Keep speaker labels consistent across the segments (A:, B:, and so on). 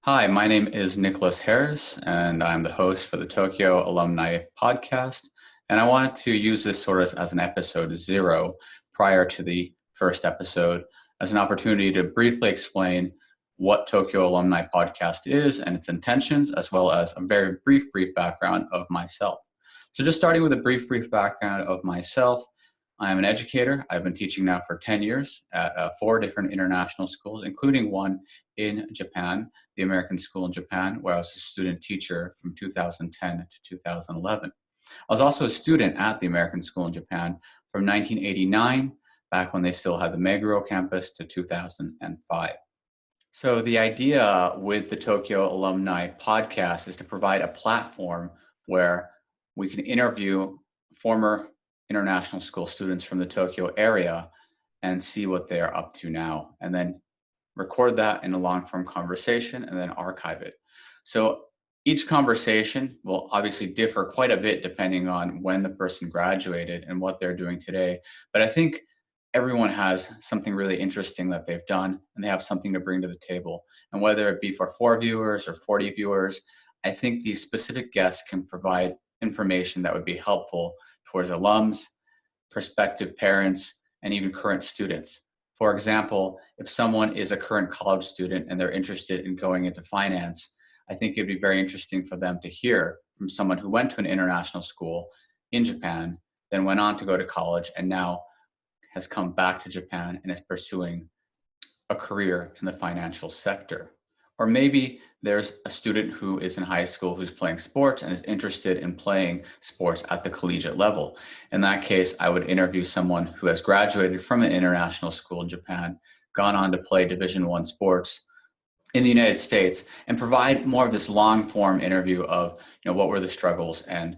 A: Hi, my name is Nickolas Harris, and I'm the host for the Tokyo Alumni Podcast. And I wanted to use this sort of as an episode 0 prior to the first episode as an opportunity to briefly explain what Tokyo Alumni Podcast is and its intentions, as well as a very brief background of myself. So just starting with a brief background of myself, I am an educator. I've been teaching now for 10 years at 4 different international schools, including one in Japan, the American School in Japan, where I was a student teacher from 2010 to 2011. I was also a student at the American School in Japan from 1989, back when they still had the Meguro campus, to 2005. So the idea with the Tokyo Alumni Podcast is to provide a platform where we can interview former international school students from the Tokyo area and see what they're up to now, and then record that in a long-form conversation and then archive it. So each conversation will obviously differ quite a bit depending on when the person graduated and what they're doing today. But I think everyone has something really interesting that they've done, and they have something to bring to the table. And whether it be for 4 viewers or 40 viewers, I think these specific guests can provide information that would be helpful towards alums, prospective parents, and even current students. For example, if someone is a current college student and they're interested in going into finance, I think it'd be very interesting for them to hear from someone who went to an international school in Japan, then went on to go to college, and now has come back to Japan and is pursuing a career in the financial sector. Or maybe there's a student who is in high school who's playing sports and is interested in playing sports at the collegiate level. In that case, I would interview someone who has graduated from an international school in Japan, gone on to play Division I sports in the United States, and provide more of this long form interview of, what were the struggles and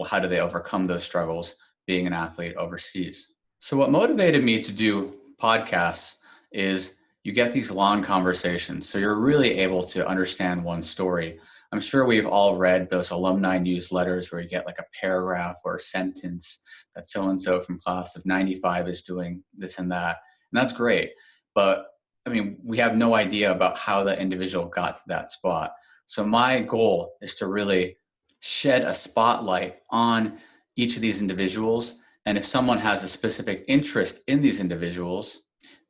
A: how do they overcome those struggles being an athlete overseas. So what motivated me to do podcasts is you get these long conversations, so you're really able to understand one story. I'm sure we've all read those alumni newsletters where you get like a paragraph or a sentence that so-and-so from class of 95 is doing this and that. And that's great. But we have no idea about how that individual got to that spot. So my goal is to really shed a spotlight on each of these individuals. And if someone has a specific interest in these individuals,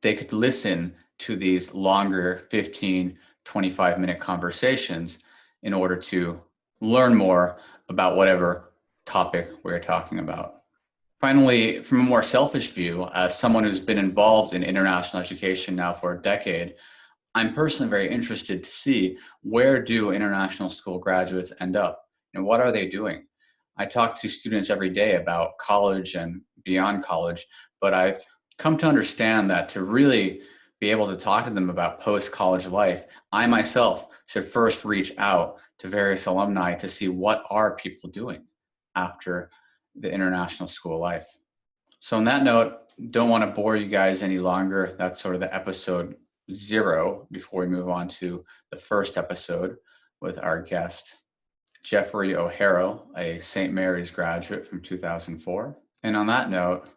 A: they could listen to these longer 15, 25-minute conversations in order to learn more about whatever topic we're talking about. Finally, from a more selfish view, as someone who's been involved in international education now for a decade, I'm personally very interested to see, where do international school graduates end up and what are they doing? I talk to students every day about college and beyond college, but I've come to understand that to really be able to talk to them about post-college life, I myself should first reach out to various alumni to see what are people doing after the international school life. So on that note, don't want to bore you guys any longer. That's sort of the episode 0 before we move on to the first episode with our guest, Jeffrey O'Hara, a St. Mary's graduate from 2004. And on that note,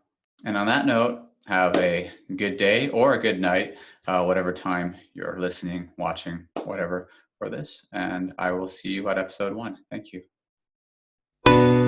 A: have a good day or a good night, whatever time you're listening, watching, whatever for this. And I will see you at episode 1. Thank you.